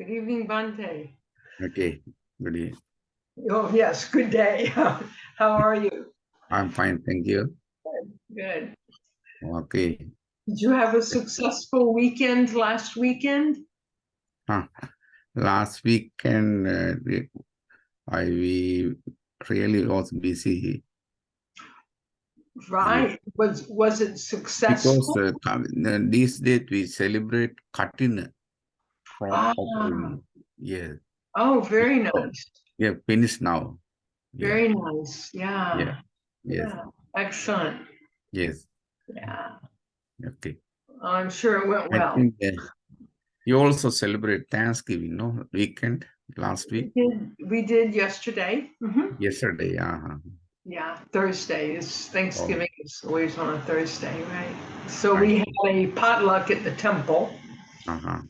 Good evening, Bhante. Okay, good evening. Oh, yes, good day. How are you? I'm fine, thank you. Good. Okay. Did you have a successful weekend last weekend? Last weekend, we really was busy Right. Was it because successful? these days we celebrate Katina from Ah, yeah. oh, very So, nice. yeah, finished now. Yeah, Very nice. yeah, Yeah. yes, Yeah. Excellent. yes. Yeah. Okay. I'm sure it went I well. think you also celebrate Thanksgiving, no? Weekend last week. We did yesterday. Yesterday, Yeah, Thursday is Thanksgiving. Oh, Is always on a Thursday, right? So I we had see. a potluck at the temple, Uh-huh.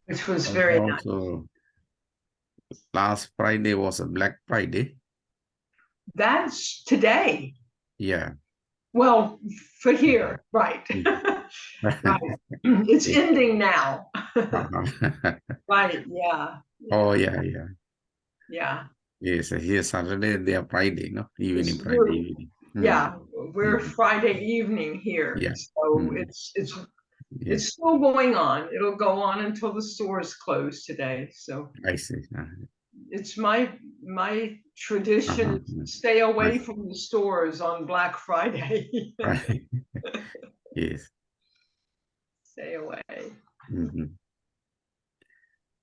which was And very nice. also, last Friday was a Black Friday. That's today. Yeah. Well, for here, right. Right. It's Yes. ending now. Uh-huh. Right, yeah. Oh, Yeah. yeah. Yeah. Yes, here Saturday, they are Friday, no? Evening, It's Friday we're evening. yeah, we're Mhm. Friday evening here. Yeah. So Mm. it's Yes, still going on. It'll go on until the stores close today. So I see. it's my tradition is to stay I away see. from the stores on Black Friday. Right. Yes. Stay away. Mhm.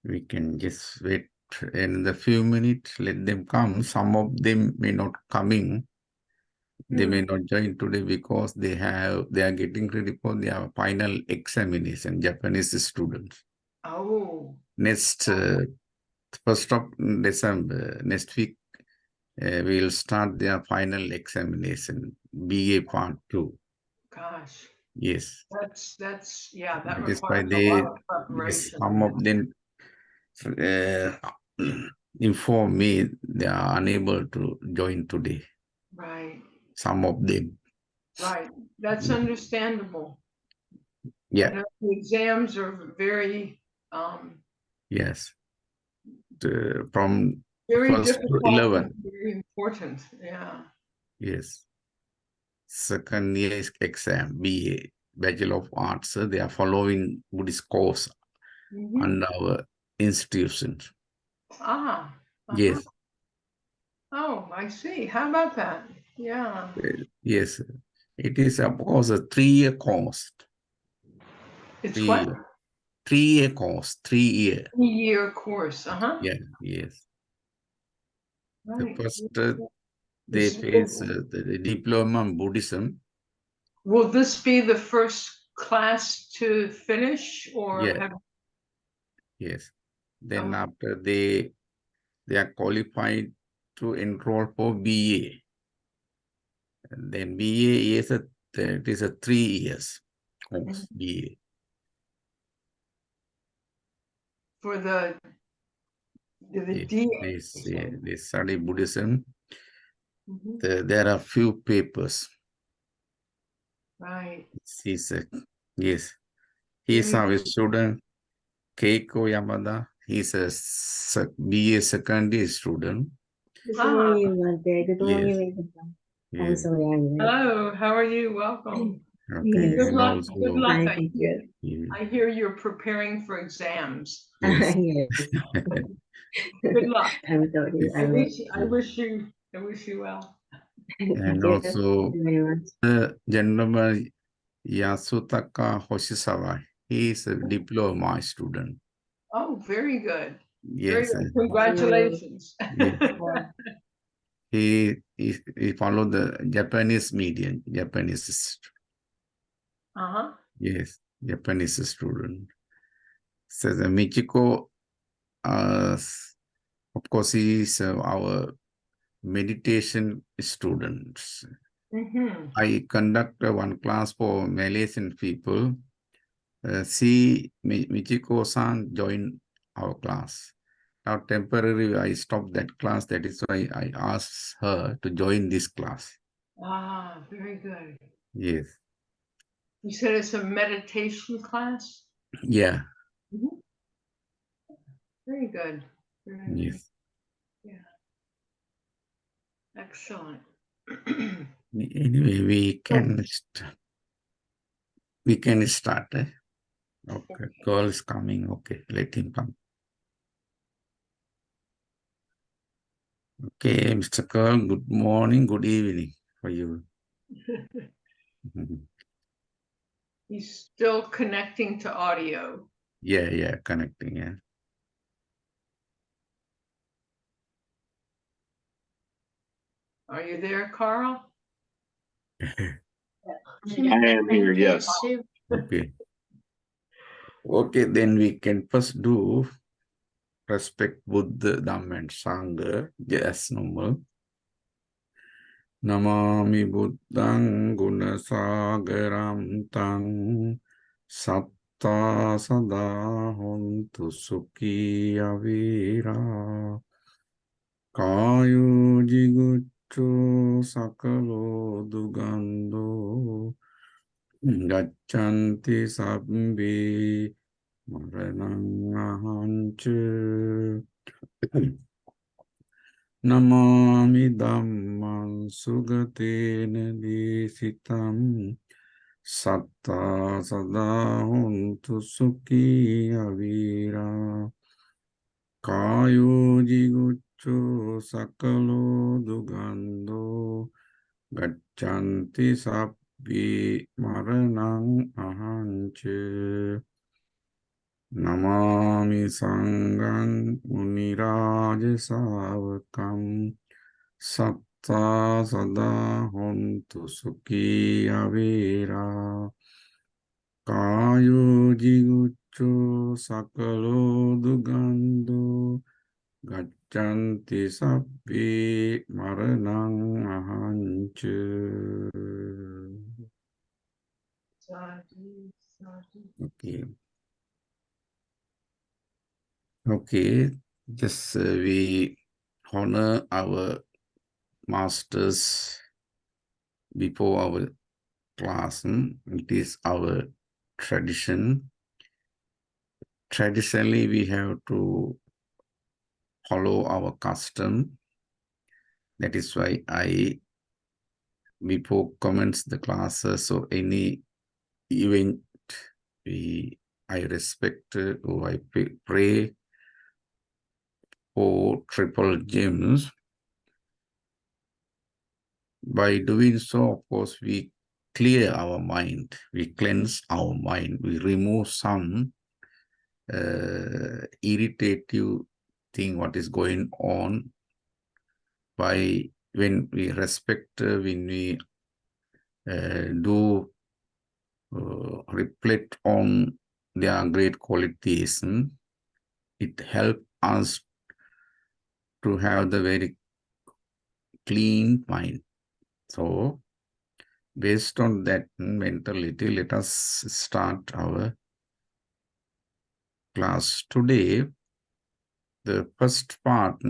We can just wait in the few minutes, let them come. Some of them may not coming. They may not join today because they are getting ready for their final examination, Japanese students. Oh, Next, 1st of December, next week, we will start their final examination, BA Part 2. gosh. Yes. That's yeah, that That is why requires a lot of yes, preparation. some of them uh, inform me they are unable to join today. Right, Some of them. right. That's understandable. I Yeah. know the exams are very Yes. From very 1st to difficult and 11. very important. Yeah. Yes. Second year exam, BA, Bachelor of Arts. They are following Buddhist course Mhm. under our institution. Ah. Uh-huh. Yes. Oh, I see. How about that? Yeah. Yes. It is, of course, a 3-year course. It's what? 3 3-year course, 3-year. 3-year course. Uh-huh. Yeah, yes. The Right. first, they This, face the diploma in Buddhism. will this be the first class to finish or Yeah, have yes. Then oh, after they are qualified to enroll for BA. And then BA is it is a 3 years course, BA. for the Yes, DA? they study Buddhism. Mhm. There are few papers. Right. He's a, yes, he's Very our good. student, Keiko Yamada. He's a BA second year student. Good Ah, morning, Bhante. Good Yes, morning, everyone. I'm yes. sorry, I'm late. hello, how are you? Welcome. Okay, Yes. Good and luck. Good also, luck. Fine, thank you. I hear you're preparing for exams. yes. Yes. Good luck. I'm sorry, Yes. I'm late. I wish you well. And Thank you. Thank also, you very much. the gentleman Yasutaka Hoshisawa, he is a diploma student. Oh, very good. Very Yes, good. Congratulations. yes. He followed the Japanese medium, Japanese. Uh-huh. Yes, Japanese student. So the Michiko, of course, he is our meditation students. Mm-hmm. I conduct one class for Malaysian people. Michiko-san joined our class. Now temporarily I stopped that class. That is why I asked her to join this class. Ah, very good. Yes. You said it's a meditation class? Yeah. Mhm. Very good. Very good. Yes. Yeah. Excellent. Anyway, we can start. Okay, call is coming. Okay, let him come. Okay, Mr. Carl, good morning, good evening for you. He's still connecting to audio. Yeah, connecting, yeah. Are you there, Carl? I am here, yes. Okay. Okay, then we can first do respect Buddha, Dhamma and Sangha, as normal. Namami Buddhang Gunasagaram Tang Satta Sada Hontu Sukhi Avira Kayo Jigucho Sakalo Dugando Gachanti Sabbi Maranang Ahanchu Namami Dhamman Sugatena Desitam Satta Sada Hontu Sukhi Avira Kayo Jigucho Sakalo Dugando Gachanti Sabbi Maranang Ahanche Namami Sanghan Muniraja Savakam Satta Sada Hontu Sukhi Avira Kayo Jigucho Sakalo Dugando Gachanti Sabbi Maranang Ahanchu. Sadhu, sadhu. Okay. Okay. Just we honor our masters before our class. It is our tradition. Traditionally, we have to follow our custom. That is why before commence the classes or any event, I respect or I pray for triple gems. By doing so, of course, we clear our mind, we cleanse our mind, we remove some irritative thing what is going on by when we respect, when we do reflect on their great qualities, it helps us to have the very clean mind. So, based on that mentality, let us start our class today. The first part,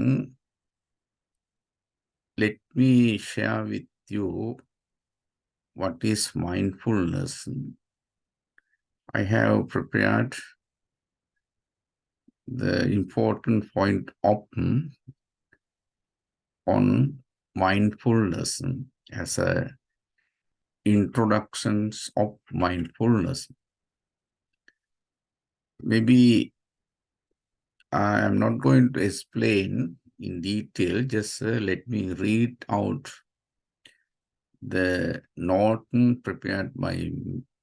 let me share with you what is mindfulness. I have prepared the important point on mindfulness as a introductions of mindfulness. Maybe I am not going to explain in detail, just let me read out the note prepared by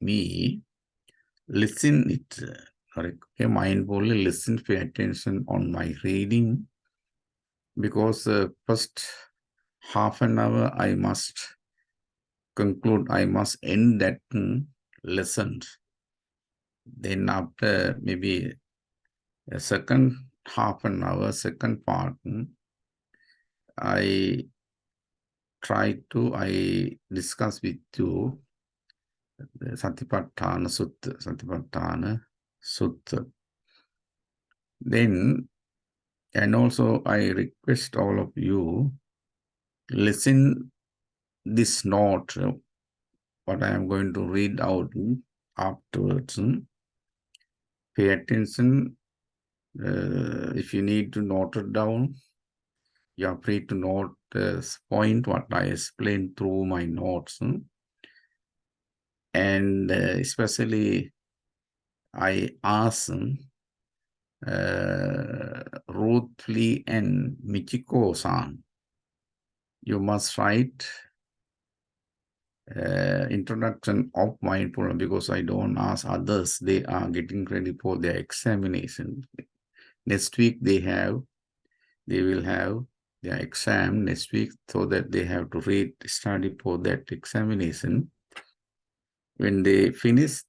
me. Listen it, correct? Okay, mindfully listen, pay attention on my reading, because first half an hour I must conclude, I must end that lesson. Then after maybe a second half an hour, second part, I discuss with you the Satipatthana Sutta. Then, and also I request all of you, listen this note, what I am going to read out afterwards. Pay attention If you need to note it down, you are free to note this point, what I explained through my notes. And especially, I asked Ruth Lee and Michiko-san, you must write introduction of mindfulness, because I don't ask others. They are getting ready for their examination. Next week they will have their exam next week, so that they have to study for that examination. When they finish,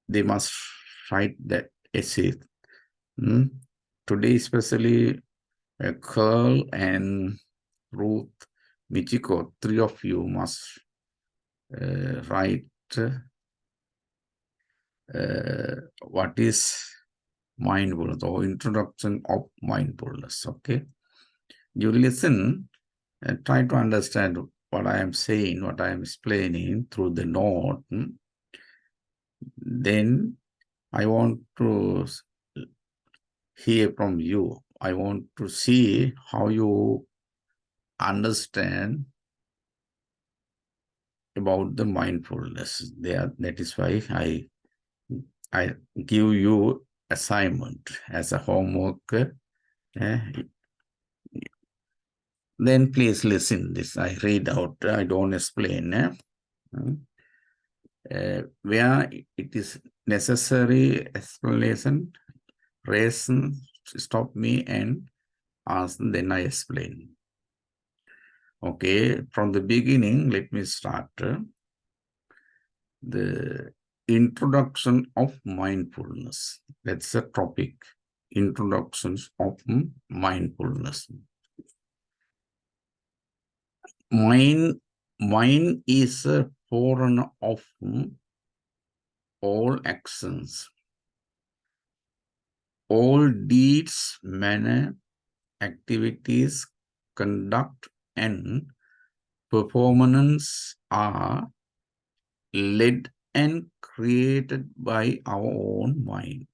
they must write that essay. Today, especially, Carl and Ruth, Michiko, three of you must write what is mindfulness, or introduction of mindfulness. Okay, you listen and try to understand what I am saying, what I am explaining through the note. Then I want to hear from you. I want to see how you understand about the mindfulness. That is why I give you assignment as a homework. Then please listen this. I read out. I don't explain. Where it is necessary explanation, reason, stop me and ask, then I explain. Okay, from the beginning, let me start. The introduction of mindfulness. That's the topic. Introductions of mindfulness. Mind is a forerunner of all actions, all deeds, manner, activities, conduct, and performance are led and created by our own mind.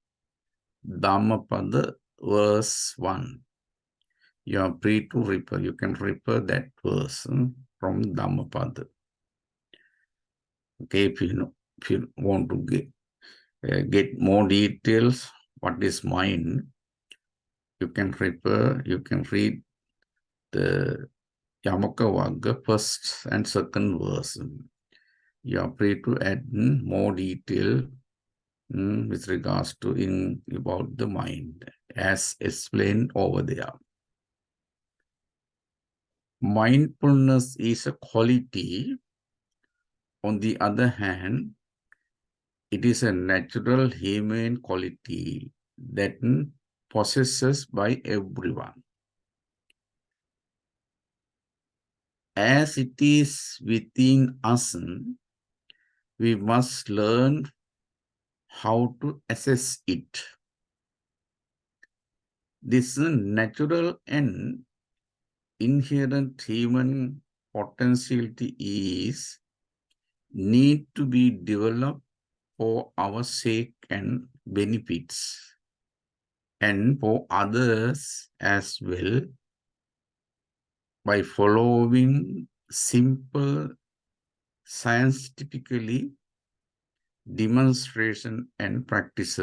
Dhammapada, verse 1. You are free to refer. You can refer that verse from Dhammapada. Okay, if you want to get more details, what is mind, you can refer. You can read the Yamaka Vagga first and second verse. You are free to add more detail with regards to about the mind, as explained over there. Mindfulness is a quality. On the other hand, it is a natural human quality that possesses by everyone. As it is within us, we must learn how to assess it. This natural and inherent human potentiality is need to be developed for our sake and benefits, and for others as well, by following simple scientifically demonstration and practice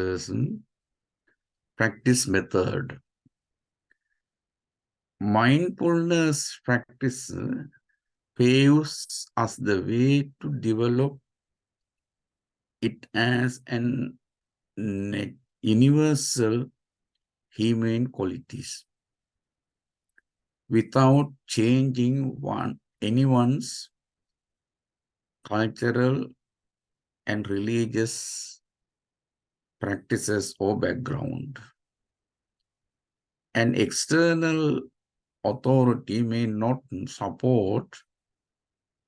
method. Mindfulness practice paves us the way to develop it as an universal human qualities, without changing anyone's cultural and religious practices or background. An external authority may not support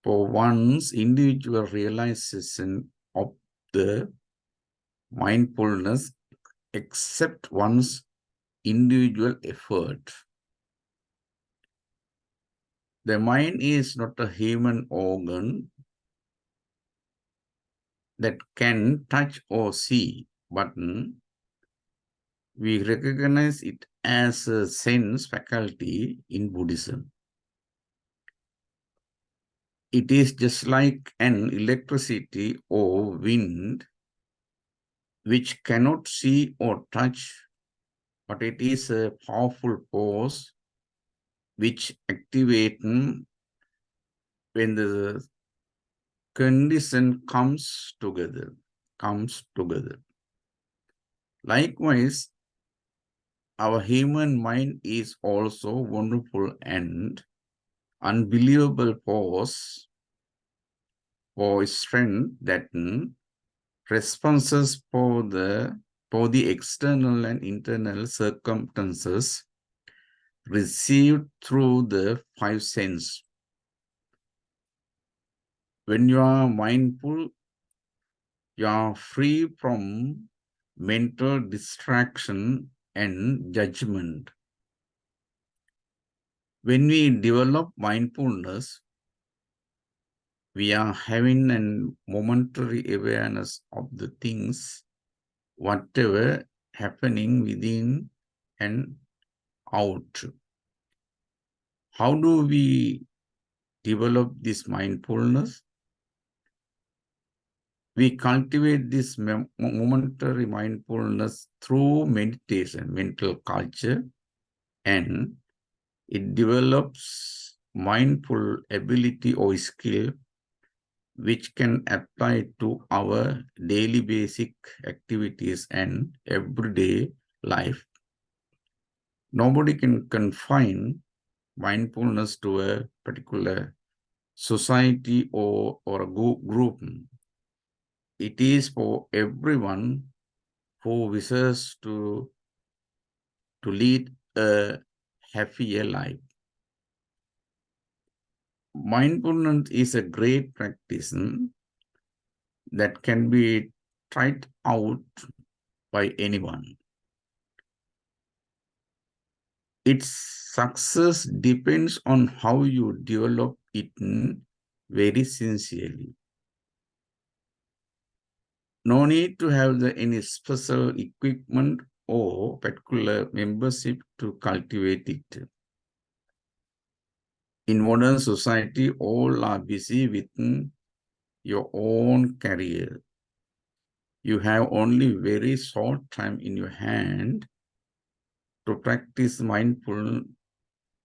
for one's individual realization of the mindfulness except one's individual effort. The mind is not a human organ that can touch or see, but we recognize it as a sense faculty in Buddhism. It is just like an electricity or wind, which cannot see or touch, but it is a powerful force which activates when the condition comes together. Likewise, our human mind is also wonderful and unbelievable force for strength that responses for the external and internal circumstances received through the five senses. When you are mindful, you are free from mental distraction and judgment. When we develop mindfulness, we are having a momentary awareness of the things, whatever happening within and out. How do we develop this mindfulness? We cultivate this momentary mindfulness through meditation, mental culture, and it develops mindful ability or skill which can apply to our daily basic activities and everyday life. Nobody can confine mindfulness to a particular society or a group. It is for everyone who wishes to lead a happier life. Mindfulness is a great practice that can be tried out by anyone. Its success depends on how you develop it very sincerely. No need to have any special equipment or particular membership to cultivate it. In modern society, all are busy with your own career. You have only very short time in your hand to practice mindful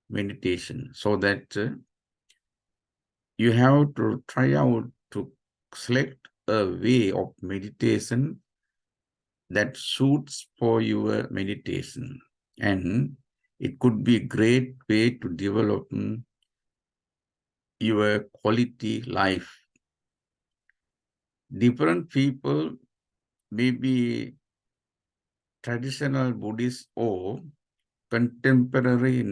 meditation, so that you have to try out to select a way of meditation that suits for your meditation. And it could be a great way to develop your quality life. Different people, maybe traditional Buddhists or contemporary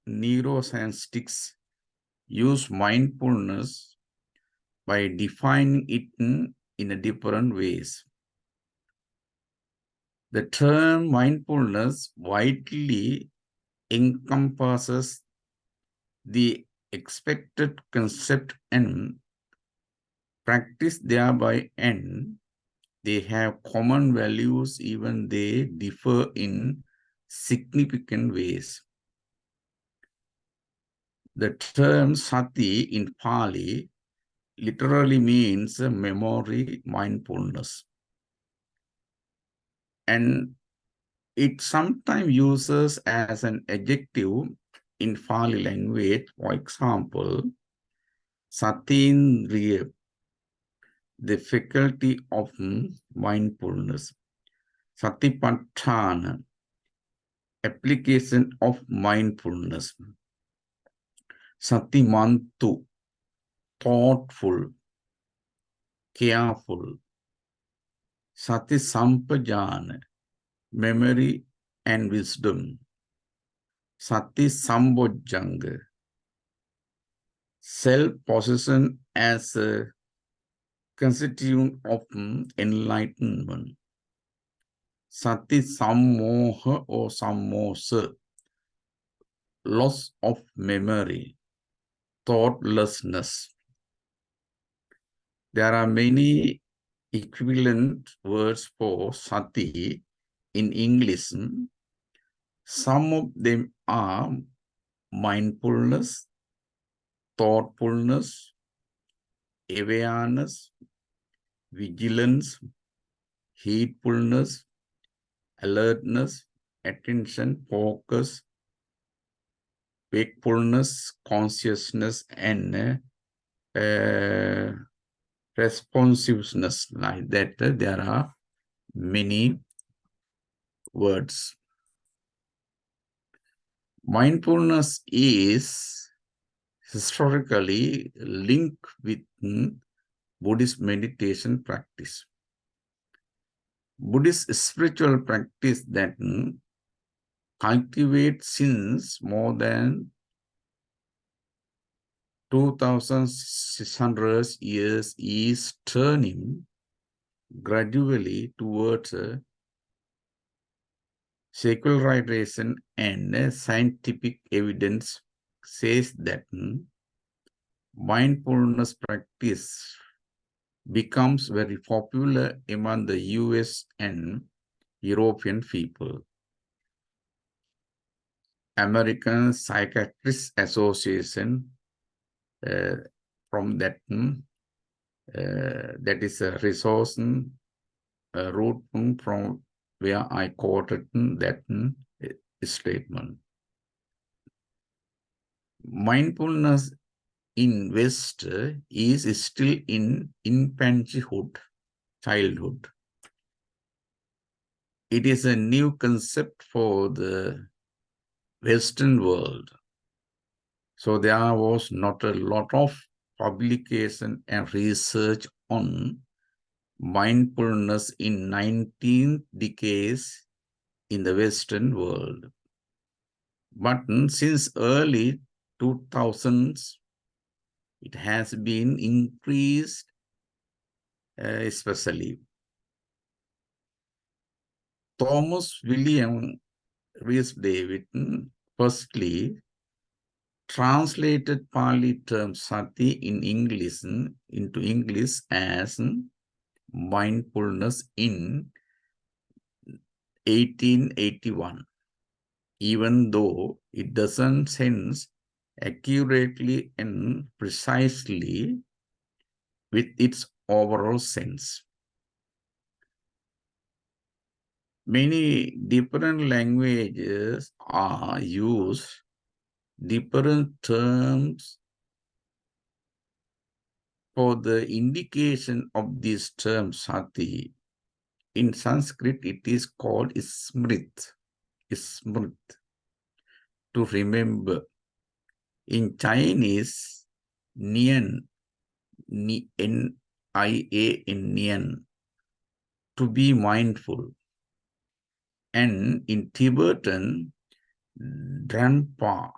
neuroscientists, use mindfulness by defining it in a different ways. The term mindfulness widely encompasses the expected concept and practice thereby, and they have common values even they differ in significant ways. The term sati in Pali literally means memory mindfulness. And it sometimes uses as an adjective in Pali language. For example, satindriya, the faculty of mindfulness. Satipatthana, application of mindfulness. Satimantu, thoughtful, careful. Sati sampajana, memory and wisdom. Sati sambojjhanga, self-possession as a constituent of enlightenment. Sati sammoha or sammosa, loss of memory, thoughtlessness. There are many equivalent words for sati in English. Some of them are mindfulness, thoughtfulness, awareness, vigilance, heedfulness, alertness, attention, focus, wakefulness, consciousness, and responsiveness. Like that, there are many words. Mindfulness is historically linked with Buddhist meditation practice. Buddhist spiritual practice that cultivates since more than 2,600 years is turning gradually towards secularization, and scientific evidence says that mindfulness practice becomes very popular among the US and European people. American Psychiatrists Association from that that is a resource root from where I quoted that statement. Mindfulness in West is still in infancyhood, childhood. It is a new concept for the Western world. So there was not a lot of publication and research on mindfulness in 19th decades in the Western world. But since early 2000s, it has been increased, especially. Thomas William Rhys David firstly translated Pali term sati in English into English as mindfulness in 1881, even though it doesn't sense accurately and precisely with its overall sense. Many different languages are used different terms for the indication of this term sati. In Sanskrit, it is called smrit, to remember. In Chinese, nian, N-I-A-N, nian, to be mindful. And in Tibetan, dranpa,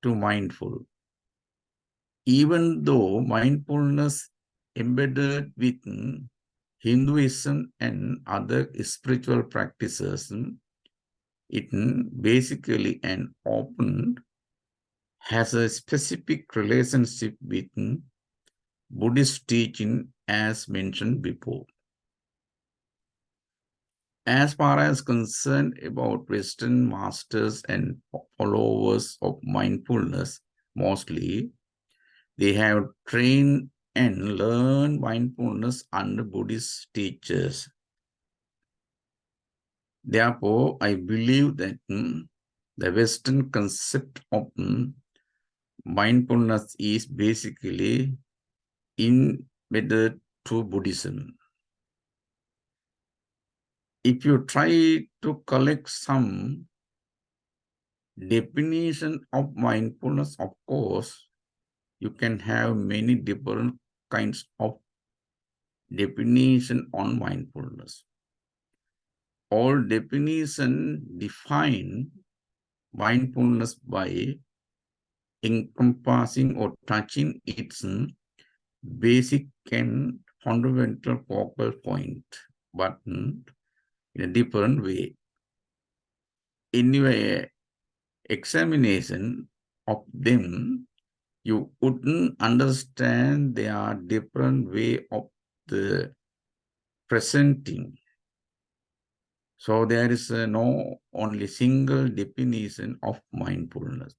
to mindful. Even though mindfulness embedded with Hinduism and other spiritual practices, it basically and often has a specific relationship with Buddhist teaching as mentioned before. As far as concerned about Western masters and followers of mindfulness, mostly, they have trained and learned mindfulness under Buddhist teachers. Therefore, I believe that the Western concept of mindfulness is basically embedded to Buddhism. If you try to collect some definition of mindfulness, of course, you can have many different kinds of definition on mindfulness. All definition define mindfulness by encompassing or touching its basic and fundamental focal point, but in a different way. Anyway, examination of them, you wouldn't understand their different way of the presenting So there is no only single definition of mindfulness.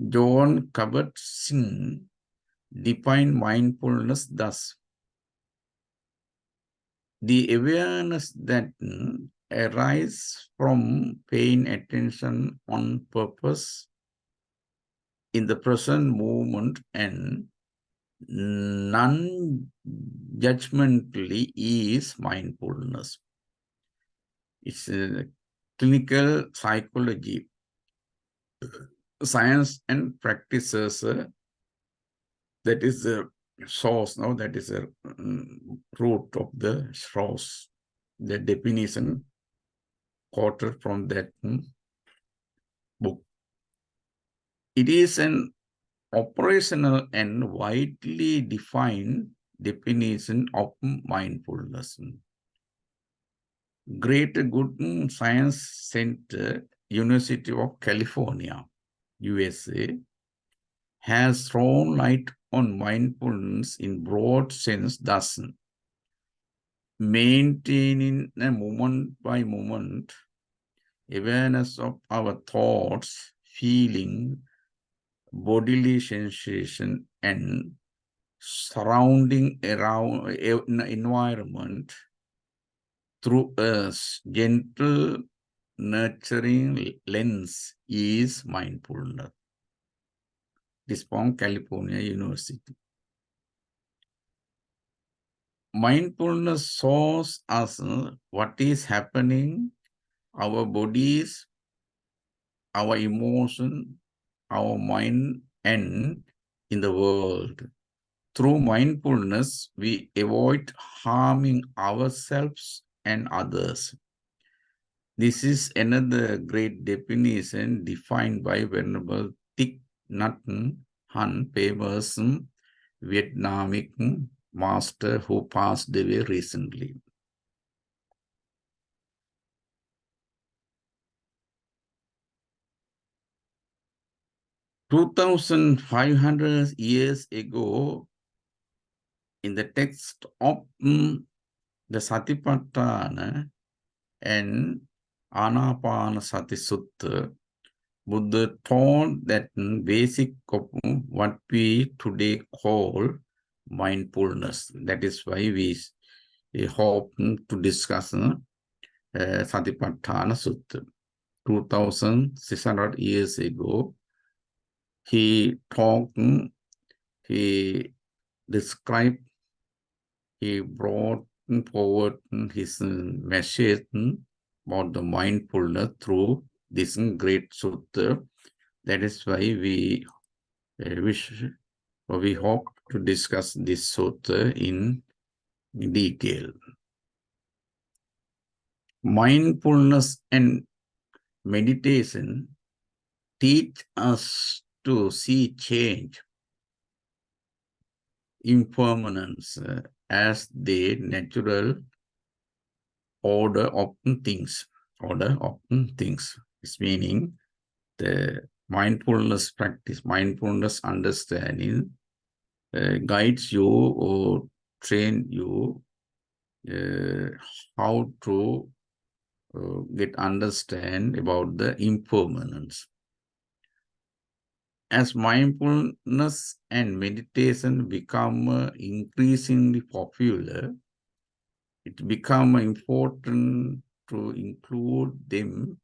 John Kabat-Zinn defined mindfulness thus: the awareness that arises from paying attention on purpose in the present moment and non-judgmentally is mindfulness. It's a clinical psychology, science and practices. That is the source, no? That is the root of the source. The definition quoted from that book. It is an operational and widely defined definition of mindfulness. Great Good Science Center, University of California, USA, has thrown light on mindfulness in broad sense, thus maintaining a moment-by-moment awareness of our thoughts, feeling, bodily sensation, and surrounding around environment through a gentle, nurturing lens is mindfulness. This from California University. Mindfulness shows us what is happening, our bodies, our emotion, our mind, and in the world. Through mindfulness, we avoid harming ourselves and others. This is another great definition defined by Venerable Thich Nhat Hanh, famous Vietnamese master who passed away recently. "2,500 years ago, in the text of the Satipatthana and Anapanasati Sutta, Buddha taught that basic of what we today call mindfulness. That is why we hope to discuss Satipatthana Sutta. 2,600 years ago, he talked, he described, he brought forward his message about the mindfulness through this great sutta. That is why we we hope to discuss this sutta in detail. Mindfulness and meditation teach us to see change, impermanence as the natural order of things. It's meaning the mindfulness practice, mindfulness understanding guides you or train you how to understand about the impermanence. As mindfulness and meditation become increasingly popular, it becomes important to include them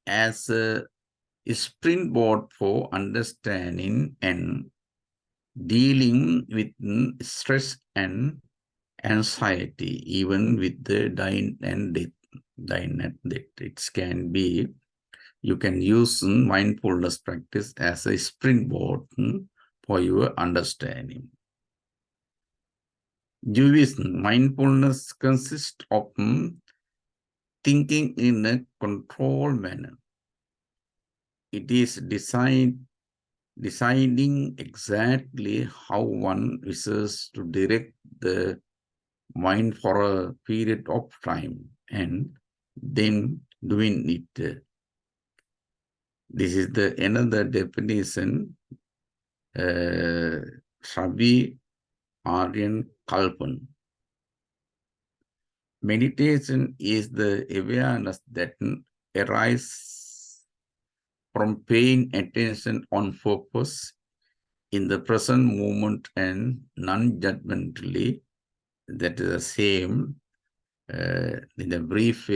as a springboard for understanding and dealing with stress and anxiety, even with the dying and death. It can be, you can use mindfulness practice as a springboard for your understanding. Jewish mindfulness consists of thinking in a controlled manner. It is deciding exactly how one wishes to direct the mind for a period of time and then doing it. This is another definition, Sravi Aryan Kalpan. Meditation is the awareness that arises from paying attention on purpose in the present moment and non-judgmentally. That is the same in the brief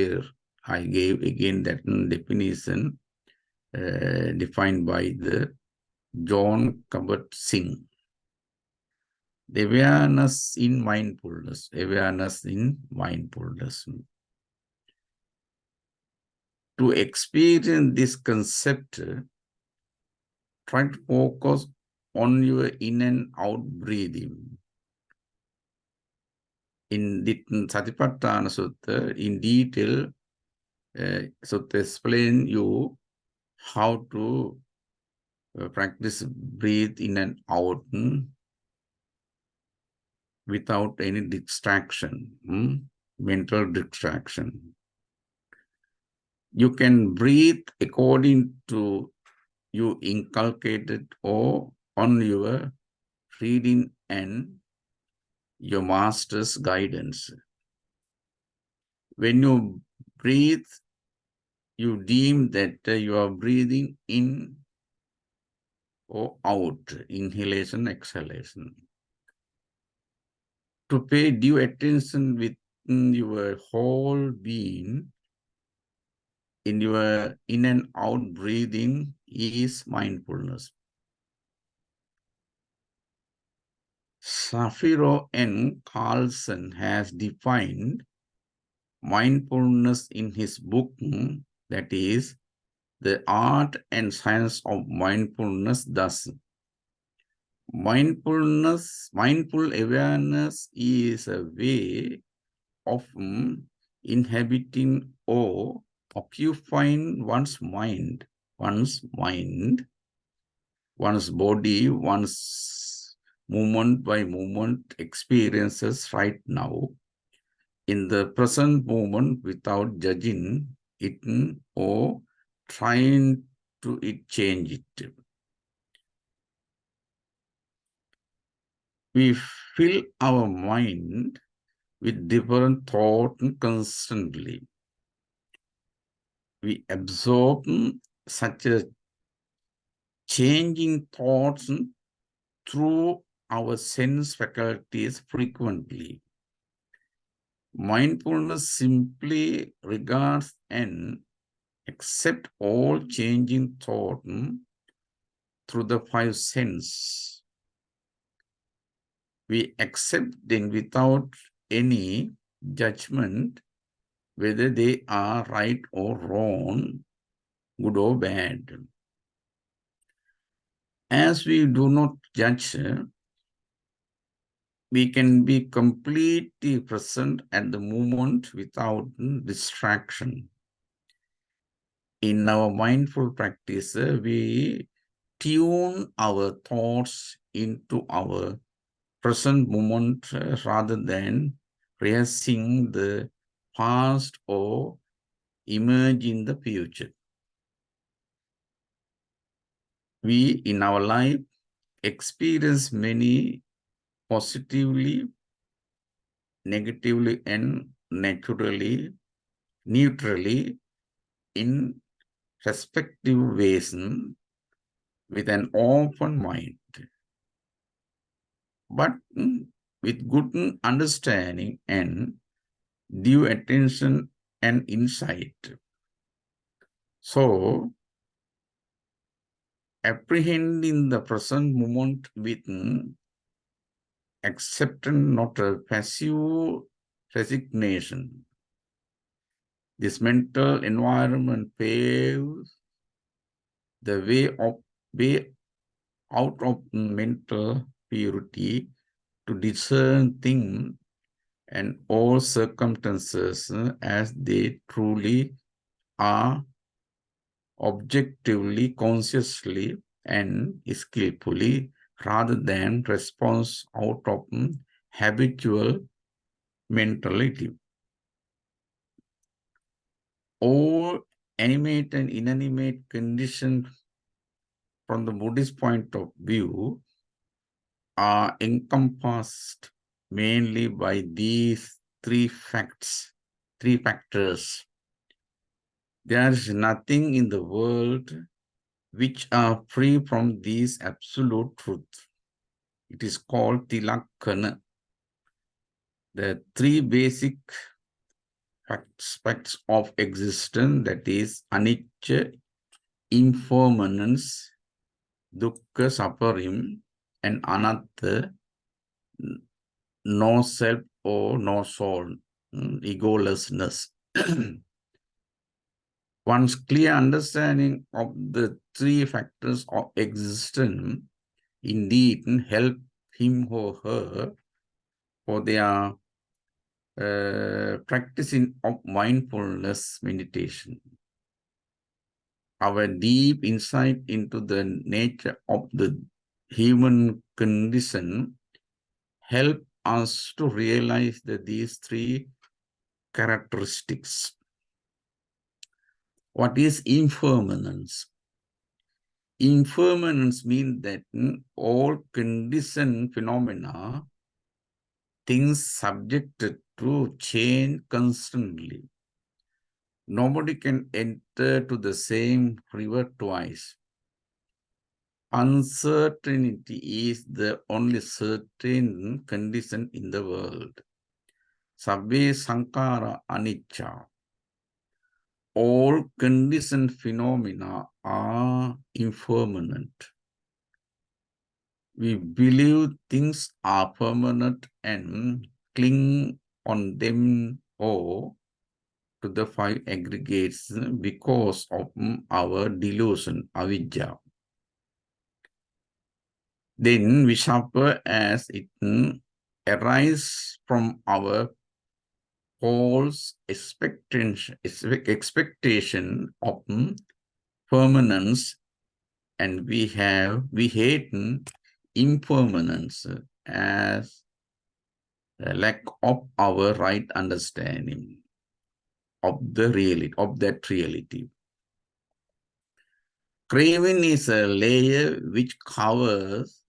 I gave again that definition defined by the John Kabat-Zinn. The awareness in mindfulness, awareness in mindfulness. To experience this concept, try to focus on your in and out breathing. In the Satipatthana Sutta, in detail, Sutta explain you how to practice breathe in and out without any distraction, mental distraction. You can breathe according to you inculcated or on your reading and your master's guidance. When you breathe, you deem that you are breathing in or out, inhalation, exhalation. To pay due attention within your whole being, in your in and out breathing is mindfulness. Shapiro N. Carlson has defined mindfulness in his book, that is, The Art and Science of Mindfulness, thus. Mindful awareness is a way of inhabiting or occupying one's mind, one's body, one's moment by moment experiences right now in the present moment without judging it or trying to change it. We fill our mind with different thoughts constantly. We absorb such a changing thoughts through our sense faculties frequently. Mindfulness simply regards and accepts all changing thought through the five senses. We accept them without any judgment whether they are right or wrong, good or bad. As we do not judge, we can be completely present at the moment without distraction. In our mindful practice, we tune our thoughts into our present moment rather than rehearsing the past or imagine the future. We, in our life, experience many positively, negatively, and neutrally in respective ways with an open mind. But with good understanding and due attention and insight. So, apprehending the present moment with acceptance, not a passive resignation. This mental environment paves the way out of mental purity to discern things and all circumstances as they truly are, objectively, consciously, and skillfully, rather than response out of habitual mentality. All animate and inanimate conditions from the Buddhist point of view are encompassed mainly by these three facts three factors. There is nothing in the world which are free from these absolute truth. It is called Tilakkhana. The three basic aspects of existence, that is anicca, impermanence, dukkha, suffering, and anatta, no self or no soul, egolessness. One's clear understanding of the three factors of existence indeed help him or her for their practicing of mindfulness meditation. Our deep insight into the nature of the human condition help us to realize that these three characteristics. What is impermanence? Impermanence means that all conditioned phenomena, things subjected to change constantly. Nobody can enter to the same river twice. Uncertainty is the only certain condition in the world. Sabbe sankara anicca. All conditioned phenomena are impermanent. We believe things are permanent and cling on them or to the five aggregates because of our delusion, avidya. Then we suffer as it arises from our false expectation of permanence, and we hate impermanence as a lack of our right understanding of the reality, of that reality. Craving is a layer which covers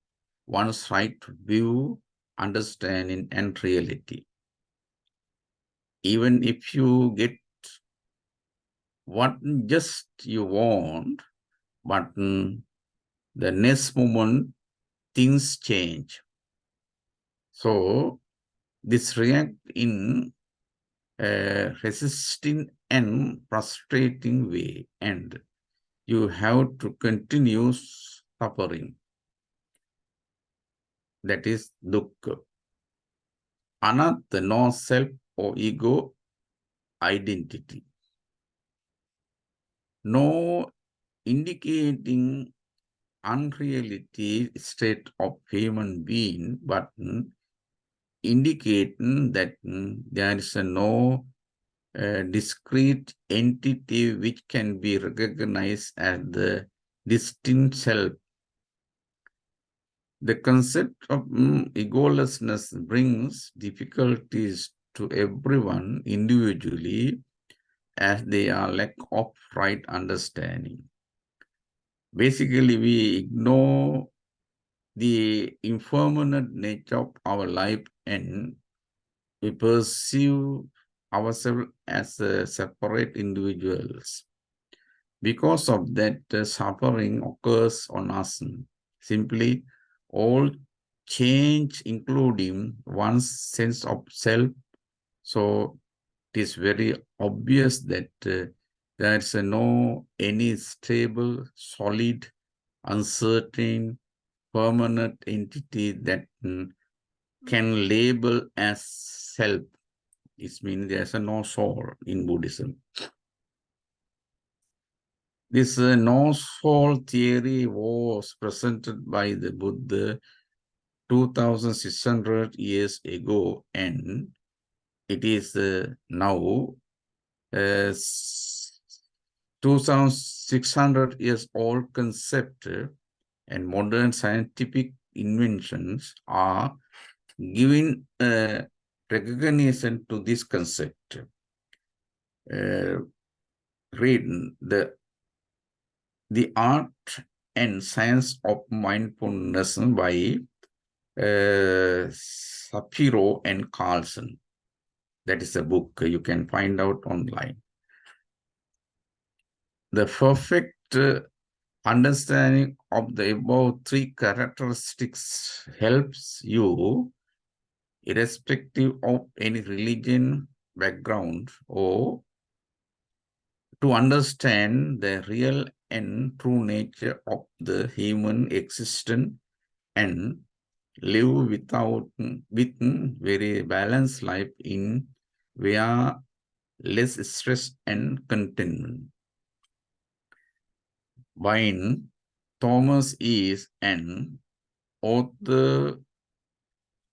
one's right view, understanding, and reality. Even if you get what just you want, but the next moment things change. So this react in a resisting and frustrating way, and you have to continue suffering. That is dukkha. Anatta, no self or ego identity. No indicating unreality state of human being, but indicating that there is no discrete entity which can be recognized as the distinct self. The concept of egolessness brings difficulties to everyone individually as they are lack of right understanding. Basically, we ignore the impermanent nature of our life and we perceive ourselves as separate individuals. Because of that, suffering occurs on us. Simply, all change, including one's sense of self. So it is very obvious that there is no any stable, solid, uncertain, permanent entity that can label as self. It means there's no soul in Buddhism. This no soul theory was presented by the Buddha 2,600 years ago, and it is now 2,600 years old concept, and modern scientific inventions are giving recognition to this concept. Read the art and science of mindfulness by Shapiro and Carlson. That is a book you can find out online. The perfect understanding of the above three characteristics helps you, irrespective of any religion, background, or to understand the real and true nature of the human existence and live with very balanced life in where less stress and contentment. Wine, Thomas is an author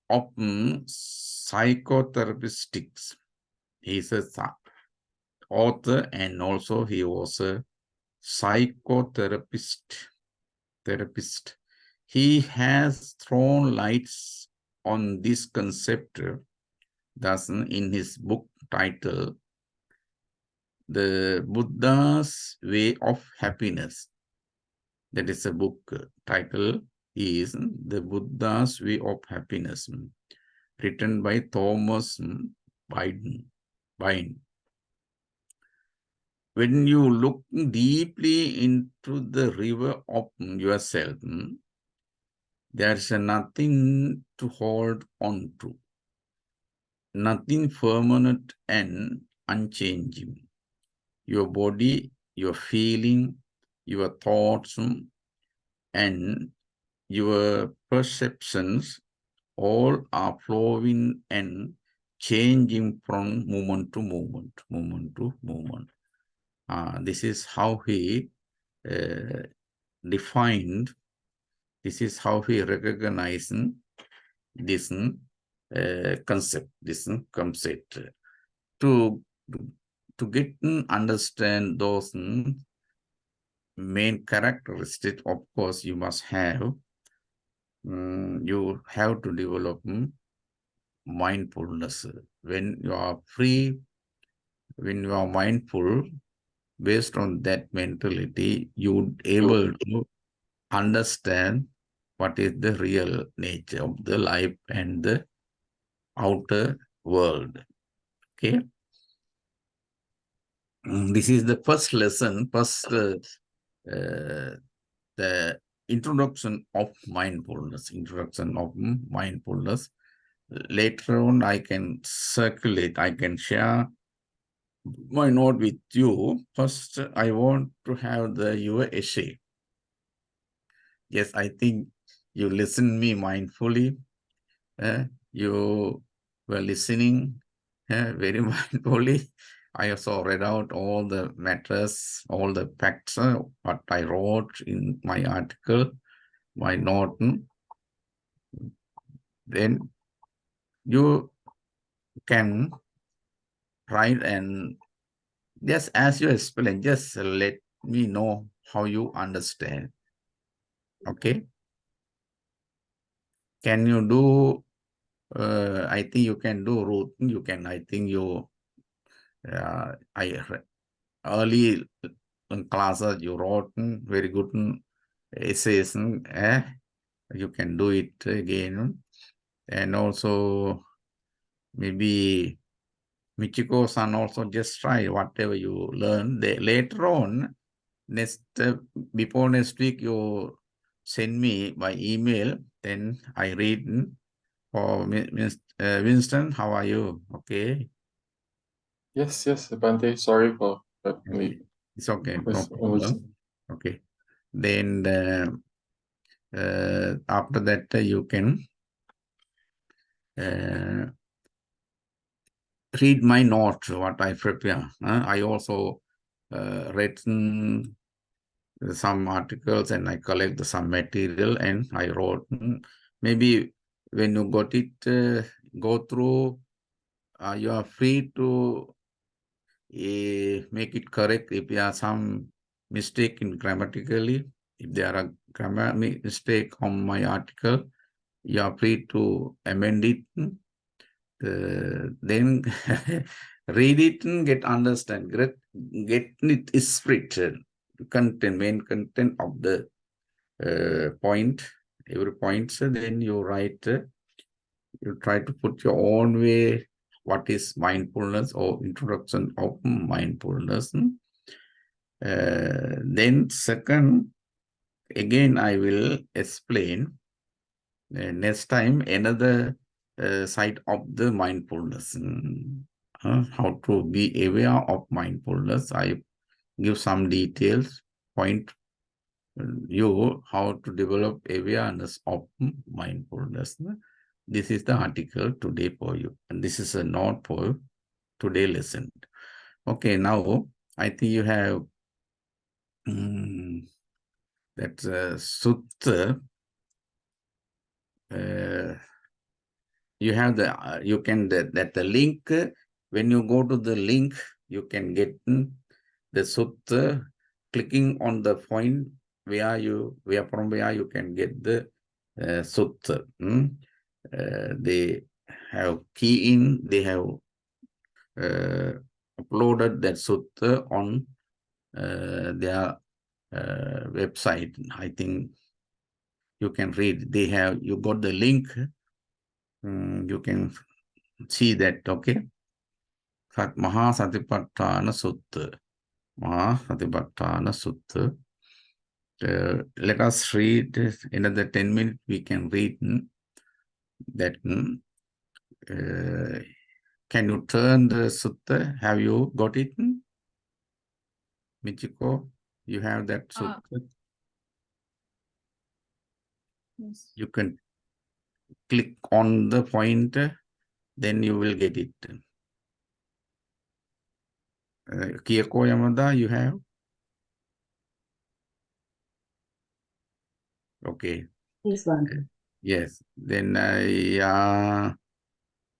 of psychotherapeutics. He's a author and also he was a psychotherapist. He has thrown lights on this concept, thus in his book titled The Buddha's Way of Happiness. That is a book title is The Buddha's Way of Happiness, written by Thomas Biden. When you look deeply into the river of yourself, there's nothing to hold on to, nothing permanent and unchanging. Your body, your feeling, your thoughts, and your perceptions all are flowing and changing from moment to moment. This is how he defined, this is how he recognized this concept, to get and understand those main characteristics. Of course, you must have, you have to develop mindfulness. When you are free, when you are mindful, based on that mentality, you would able to understand what is the real nature of the life and the outer world. Okay. This is the first lesson, the introduction of mindfulness. Later on, I can circulate, I can share my note with you. First, I want to have your essay. Yes, I think you listen me mindfully. You were listening very mindfully. I also read out all the matters, all the facts, what I wrote in my article, my note. Then you can write and just as you explain, just let me know how you understand. Okay? Can you do, I think you can do root, you can, I think you, early in classes you wrote very good essays, you can do it again. And also maybe Michiko-san also just try whatever you learn. Later on, before next week, you send me by email, then I read. For Winston, how are you? Okay. Yes, Bhante. Sorry for me. It's okay. No problem. Okay. Then after that, you can read my note, what I prepare. I also read some articles and I collect some material and I wrote. Maybe when you got it, go through, you are free to make it correct if there are some mistake in grammatically. If there are grammar mistake on my article, you are free to amend it. Then read it and get understand. Get it spirit, content, main content of the point, every point. So then you write, you try to put your own way, what is mindfulness or introduction of mindfulness. Then second, again, I will explain next time another side of the mindfulness. How to be aware of mindfulness. I give some details, point you how to develop awareness of mindfulness. This is the article today for you. And this is a note for today's lesson. Okay, now I think you have that sutta. You have the, you can, that the link, when you go to the link, you can get the sutta, clicking on the point where from where you can get the sutta. They have key in, they have uploaded that sutta on their website. I think you can read. They have, you got the link. You can see that, okay? Maha Satipatthana Sutta. Maha Satipatthana Sutta. Let us read another 10 minutes. We can read that. Can you turn the sutta? Have you got it? Michiko, you have that sutta? Yes. You can click on the point, then you will get it. Kiyako Yamada, you have? Okay. Yes, Bhante. Yes. Then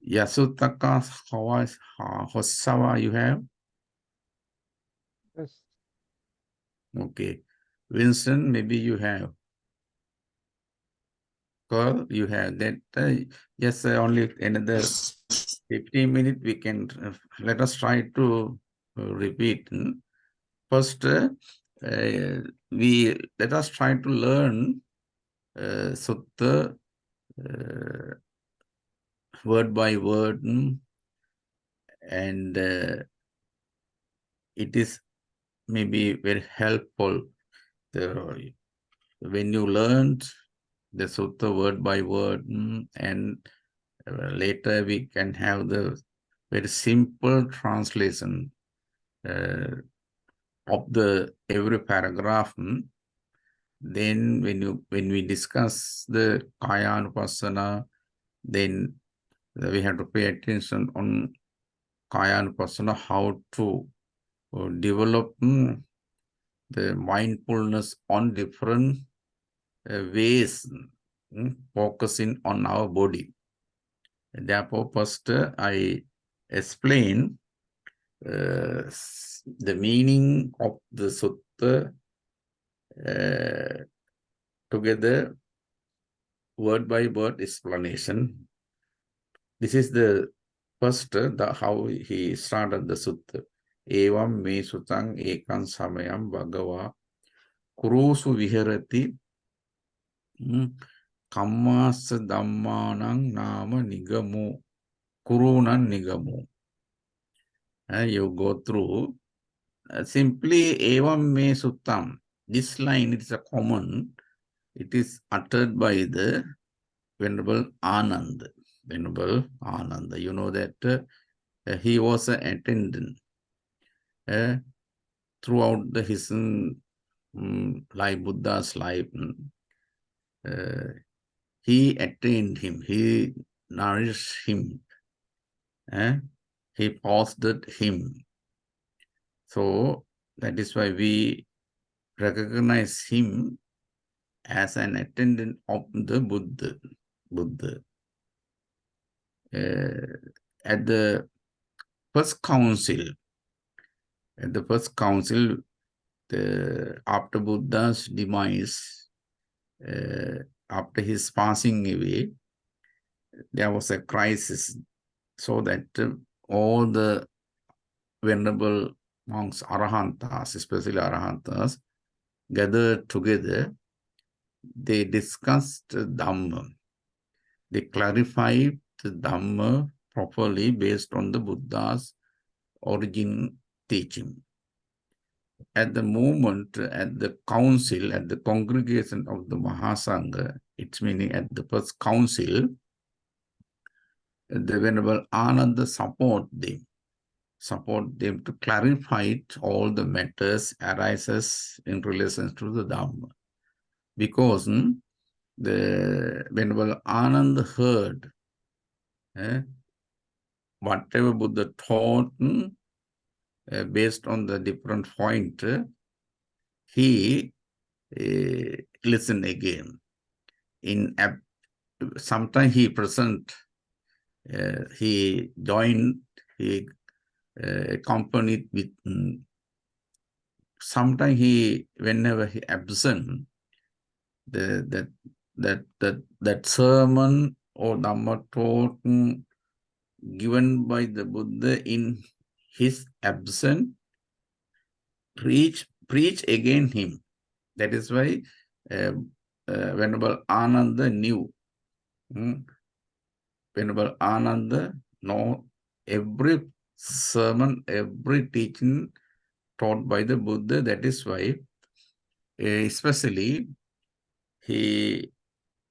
Yasutaka Hosawa, you have? Yes. Okay. Winston, maybe you have. Carl, you have that. Yes, only another 15 minutes we can, let us try to repeat. First, let us try to learn sutta word by word, and it is maybe very helpful when you learned the sutta word by word, and later we can have the very simple translation of the every paragraph. Then when we discuss the Kayanupassana, then we have to pay attention on Kayanupassana, how to develop the mindfulness on different ways, focusing on our body. And therefore, first I explain the meaning of the sutta together, word by word explanation. This is the first, how he started the sutta. Evam me sutang ekam samayam bhagava kurusu viharati kammasa dhammanang nama nigamu kurunan nigamu. You go through simply evam me suttam. This line is a common. It is uttered by the Venerable Ananda. Venerable Ananda. You know that he was an attendant throughout his life, Buddha's life. He attained him. He nourished him. He fostered him. So that is why we recognize him as an attendant of the Buddha. At the first council, after Buddha's demise, after his passing away, there was a crisis, so that all the venerable monks, Arahantas, especially Arahantas, gathered together. They discussed Dhamma. They clarified the Dhamma properly based on the Buddha's origin teaching. At the moment, at the council, at the congregation of the Mahasangha, it's meaning at the first council, the Venerable Ananda support them to clarify all the matters arises in relation to the Dhamma. Because the Venerable Ananda heard whatever Buddha taught based on the different point, he listened again. Sometimes he present, he joined, he accompanied with, sometimes whenever he absent, that sermon or Dhamma taught given by the Buddha in his absence, preach again him. That is why Venerable Ananda knew. Venerable Ananda know every sermon, every teaching taught by the Buddha. That is why, especially, he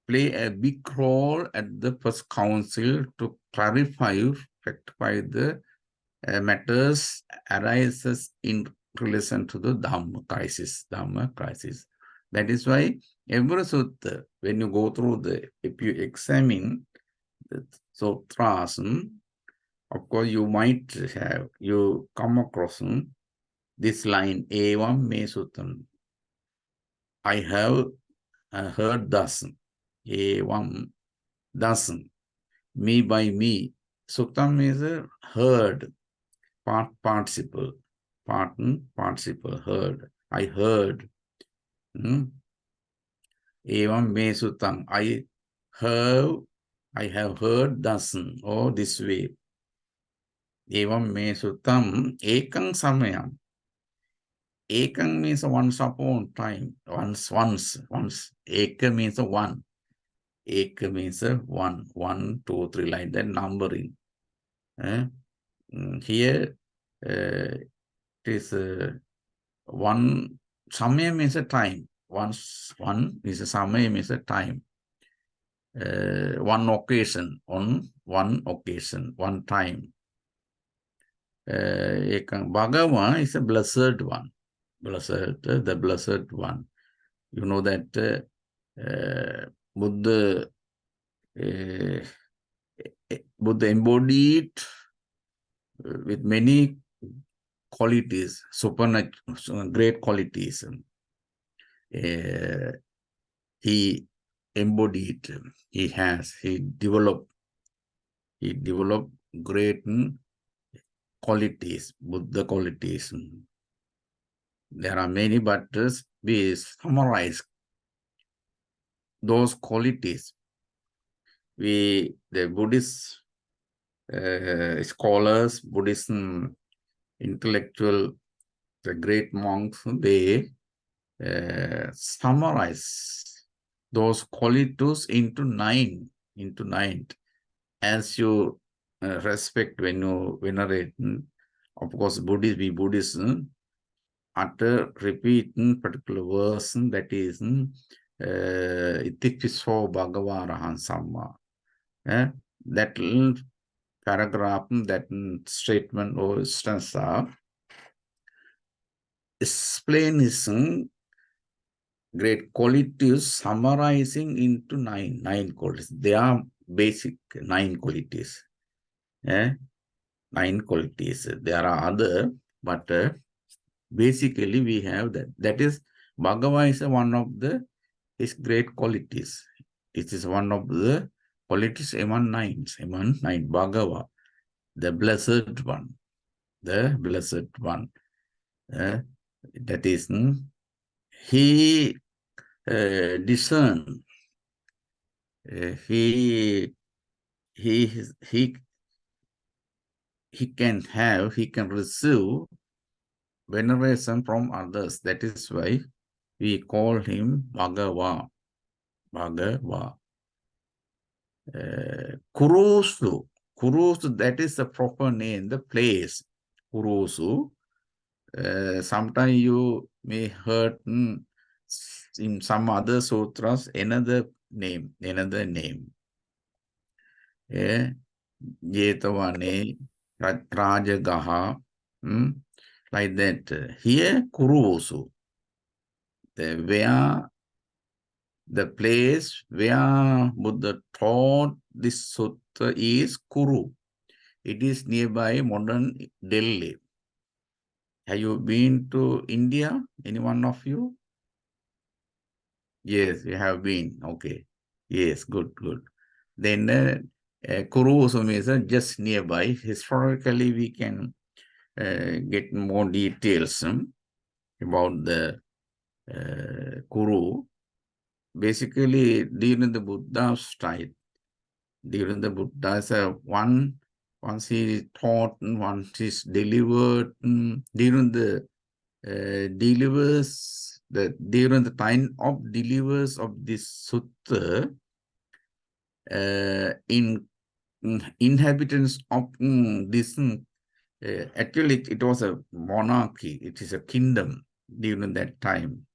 play a big role at the first council to clarify, rectify the matters arises in relation to the Dhamma crisis. That is why every sutta, when you go through if you examine the sutras, of course you might have, you come across this line, Evam me suttam. I have heard thus. Evam thus. Me by me. Suttam is a heard. Participle, heard. I heard. Evam me suttam. I have heard thus, or this way. Evam me suttam. Ekang samayam. Ekang means once upon time. Once. Eka means one. Eka means one. 1, 2, 3, like that numbering. Here it is one. Samaya means a time. One is a samaya means a time. One occasion, on one occasion, one time. Bhagavan is a blessed one. The blessed one. You know that Buddha embodied with many qualities, supernatural, great qualities. He embodied, he developed great qualities, Buddha qualities. There are many, but we summarize those qualities. The Buddhist scholars, Buddhist intellectual, the great monks, they summarize those qualities into nine. As you respect when you venerate, of course, Buddhism, utter, repeat particular verse, that is, Itipiso Bhagavarahan Samma. That paragraph, that statement or stanza explain his great qualities, summarizing into nine qualities. They are basic 9 qualities. 9 qualities. There are other, but basically we have that. That is, Bhagava is one of his great qualities. It is one of the qualities among 9. Bhagava, the blessed one. That is, he discern. He can receive veneration from others. That is why we call him Bhagava. Kurusu. Kurusu, that is the proper name, the place. Kurusu. Sometimes you may heard in some other sutras another name. Yeah. Jetavane, Rajagaha, like that. Here, Kurusu, where the place where Buddha taught this sutta is Kuru. It is nearby modern Delhi. Have you been to India? Any one of you? Yes, you have been. Okay. Yes, good. Then Kuru also means just nearby. Historically, we can get more details about the Kuru. Basically, during the Buddha's time, once he taught, once he delivered, during the during the time of delivers of this sutta, inhabitants of this, actually it was a monarchy, it is a kingdom during that time.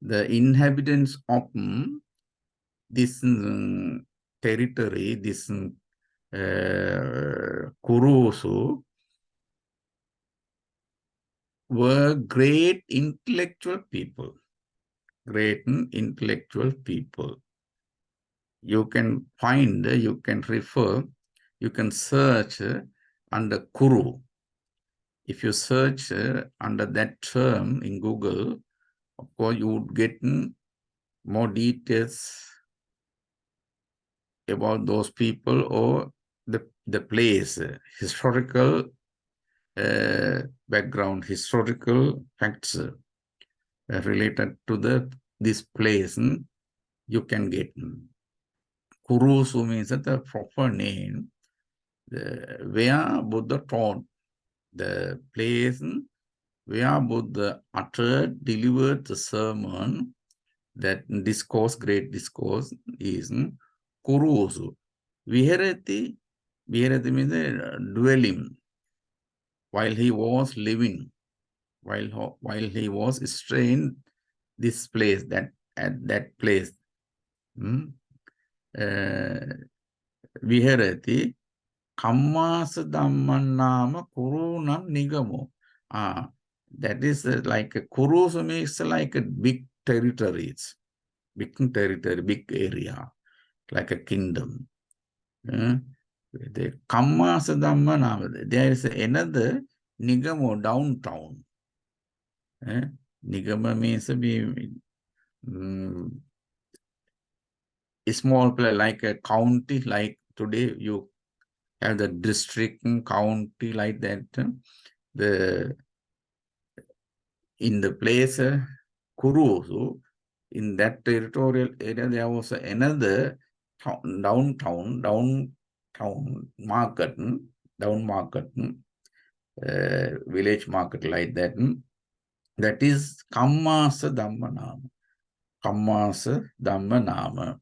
The inhabitants of this territory, this Kurusu, were great intellectual people. You can find, you can refer, you can search under Kuru. If you search under that term in Google, of course, you would get more details about those people or the place, historical background, historical facts related to this place. You can get. Kurusu means the proper name, where Buddha taught, the place where Buddha uttered, delivered the sermon, that discourse, great discourse, is Kurusu. Viharati means dwelling, while he was living, while he was staying this place, at that place. Viharati Kammasa Dhammanama Kurunam Nigamo. That is like a Kurusu means like a big territories, big area, like a kingdom. The Kammasa Dhammanama, there is another Nigamo, downtown. Nigama means a small place, like a county, like today you have the district and county, like that. In the place Kurusu, in that territorial area, there was another downtown market, village market, like that. That is Kammasa Dhammanama. Kammasa Dhammanama.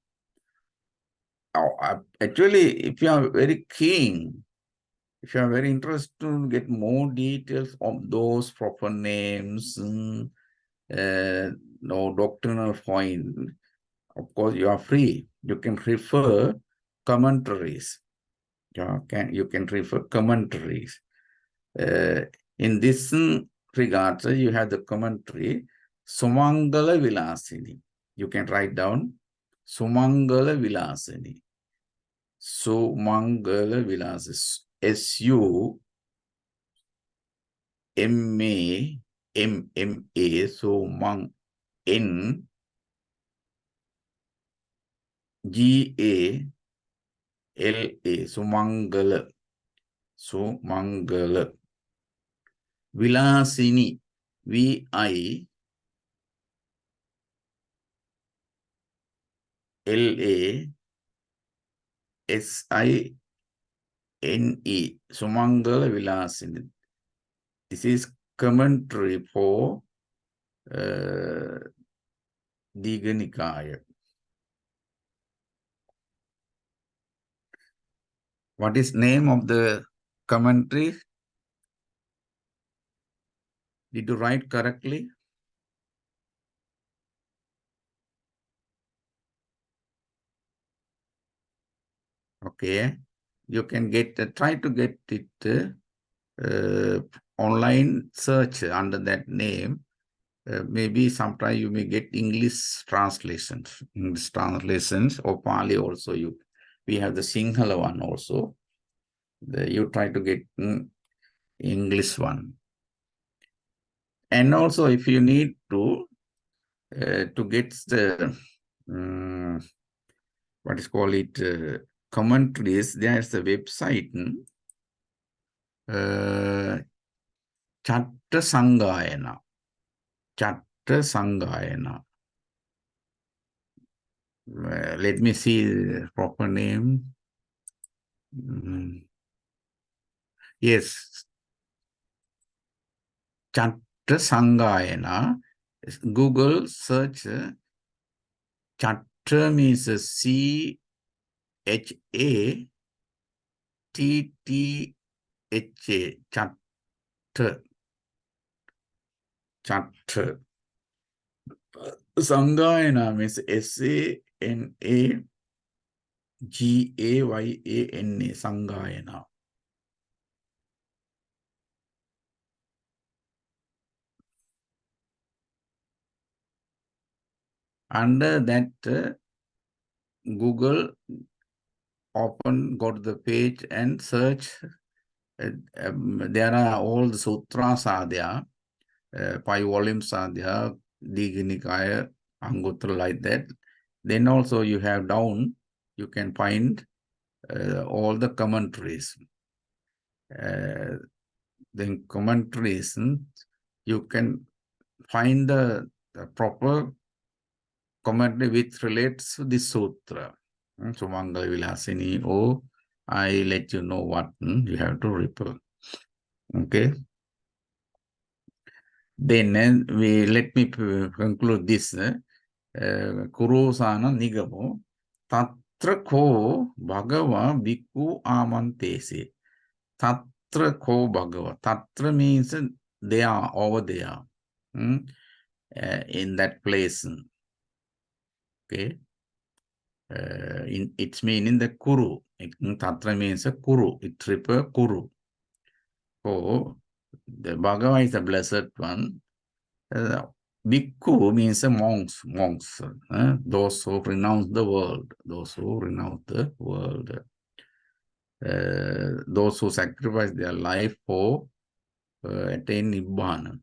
Actually, if you are very keen, if you are very interested to get more details of those proper names, no doctrinal point, of course, you are free. You can refer commentaries. You can refer commentaries. In this regard, you have the commentary, Sumangala Vilasini. You can write down Sumangala Vilasini. Sumangala Vilasini. S-U-M-A-M-M-A. Sumang N-G-A-L-A. Sumangala. Sumangala. Vilasini. V-I-L-A-S-I-N-E. Sumangala Vilasini. This is commentary for Digha Nikaya. What is name of the commentary? Did you write correctly? Okay. You can try to get it online search under that name. Maybe sometime you may get English translations, or Pali also. We have the Sinhala one also. You try to get English one. And also, if you need to get the what is called it commentaries, there's a website. Chatta Sangayana. Chatta Sangayana. Let me see the proper name. Yes. Chatta Sangayana. Google search. Chatta means CHATTHA. Chatta. Chatta. Sangayana means SANAGAYANA. Sangayana. Under that, Google go to the page and search. There are all the sutras are there. 5 volumes are there. Digha Nikaya, Anguttara, like that. Then also you have down, you can find all the commentaries. Then commentaries, you can find the proper commentary which relates to this sutra. So Mangala Vilasini, I let you know what you have to refer. Okay. Then let me conclude this. Kurosana Nigamo Tatra ko Bhagava Bhikkhu Amantese. Tatra ko Bhagava. Tatra means they are over there. In that place. Okay. It's meaning the Kuru. Tatra means a Kuru. It refers Kuru. So the Bhagava is the blessed one. Bhikkhu means monks. Those who renounce the world. Those who renounce the world. Those who sacrifice their life for attain Nibbana.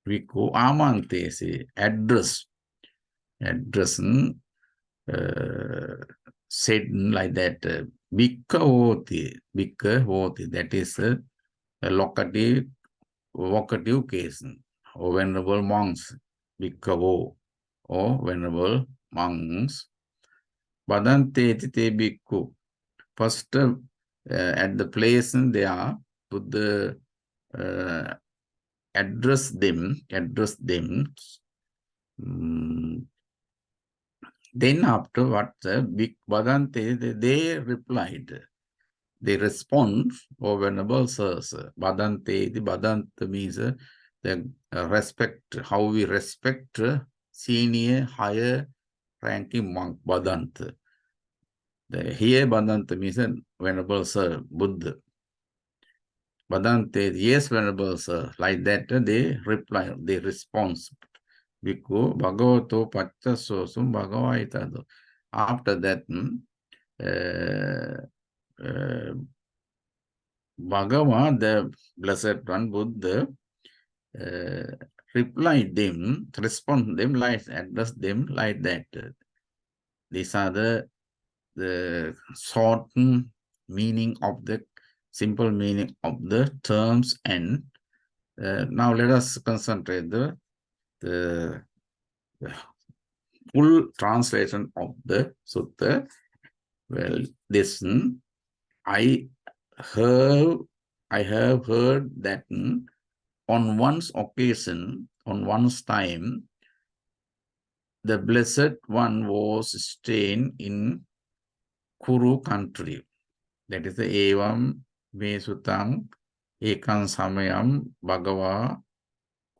Bhikkhu Amantese. Address. Said like that. Bhikkhavoti. Bhikkhavoti. That is a vocative case. Or venerable monks, bhikkhavo, or venerable monks. Badante te bhikkhu. First, at the place they are, put the address them. Then after what Badante, they replied. They respond, or venerable sirs. Badante, the Badanta means the respect, how we respect senior, higher ranking monk, Badanta. Here Badanta means venerable sir, Buddha. Badante, yes, venerable sir. Like that, they reply, they respond. Bhikkhu Bhagavato Pachasosum Bhagavaitado. After that, Bhagavan, the blessed one, Buddha, replied them, respond them, like address them like that. These are the short meaning of the simple meaning of the terms. And now let us concentrate the full translation of the sutta. Well, listen. I have heard that on one's occasion, on one's time, the Blessed One was staying in Kuru country. That is the evam me sutang ekam samayam bhagava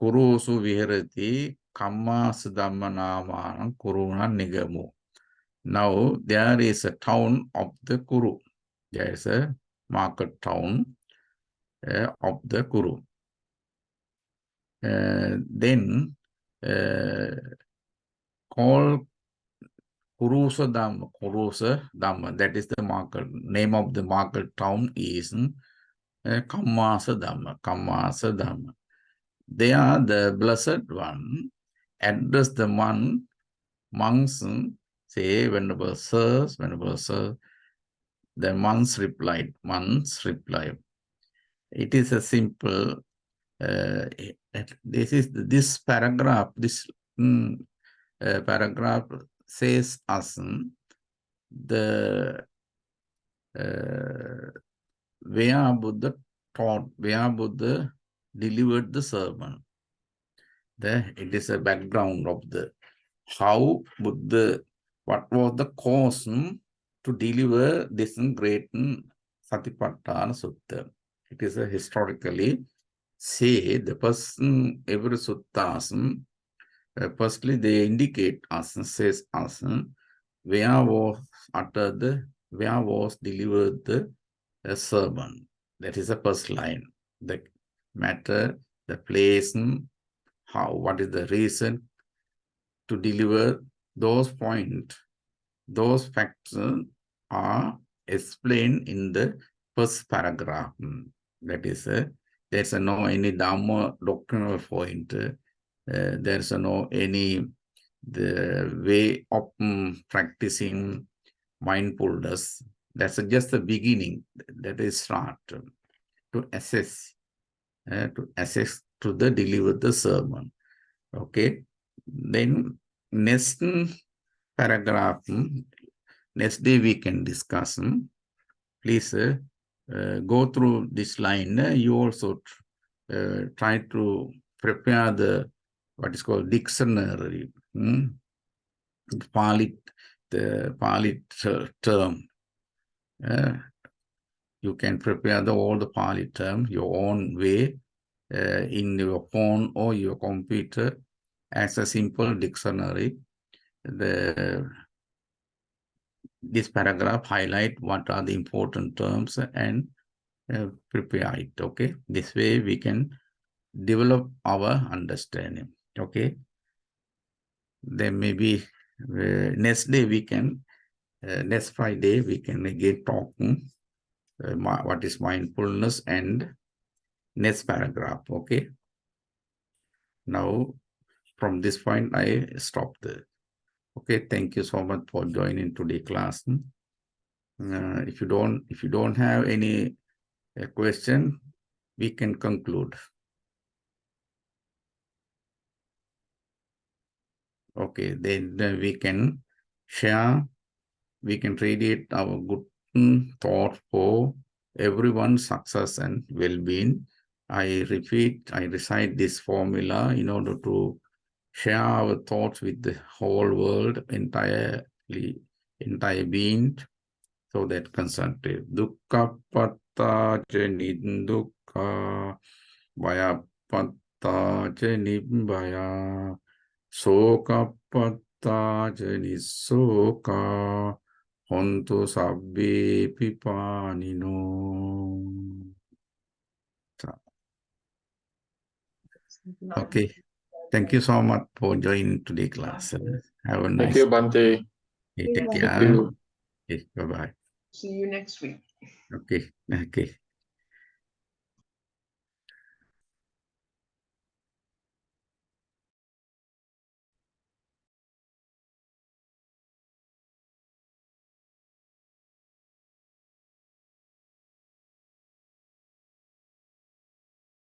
kurusu viharati kammas dhamma namanam kuruna nigamu. Now there is a town of the Kuru. There is a market town of the Kuru. Then called Kurusa Dhamma. That is the market. Name of the market town is Kammasa Dhamma. They are the blessed one. Address the monks, say, Venerable Sirs, the monks replied. It is a simple, this paragraph, paragraph says us the where Buddha taught, where Buddha delivered the sermon. It is a background of the how Buddha, what was the cause to deliver this great Satipatthana Sutta. It is a historically say the person, every suttas, firstly they indicate us, says us, where was uttered, where was delivered the sermon. That is the first line. The matter, the place, how, what is the reason to deliver those points, those facts are explained in the first paragraph. That is, there's no any Dhamma doctrinal point. There's no any the way of practicing mindfulness. That's just the beginning. That is start to assess, to the deliver the sermon. Okay. Then next paragraph, next day we can discuss. Please go through this line. You also try to prepare the what is called dictionary, the Pali term. You can prepare all the Pali term your own way in your phone or your computer as a simple dictionary. This paragraph highlight what are the important terms and prepare it. Okay, this way we can develop our understanding. Okay, then maybe next day we can, next Friday we can again talk what is mindfulness and next paragraph. Okay, now from this point I stop there. Okay, thank you so much for joining today's class. If you don't have any question, we can conclude. Okay, then we can share, we can radiate our good thought for everyone's success and well-being. I recite this formula in order to share our thoughts with the whole world, entire being, so that concentrate. Dukkha patta ca nindukha, vaya patta ca nibbaya, soka patta ca nisoka, hontu sabbe pipanino. Okay. Thank you so much for joining today's class. Have a nice Thank you, Bhante. day. Take Thank care. you. Okay, bye-bye. See you next week. Okay.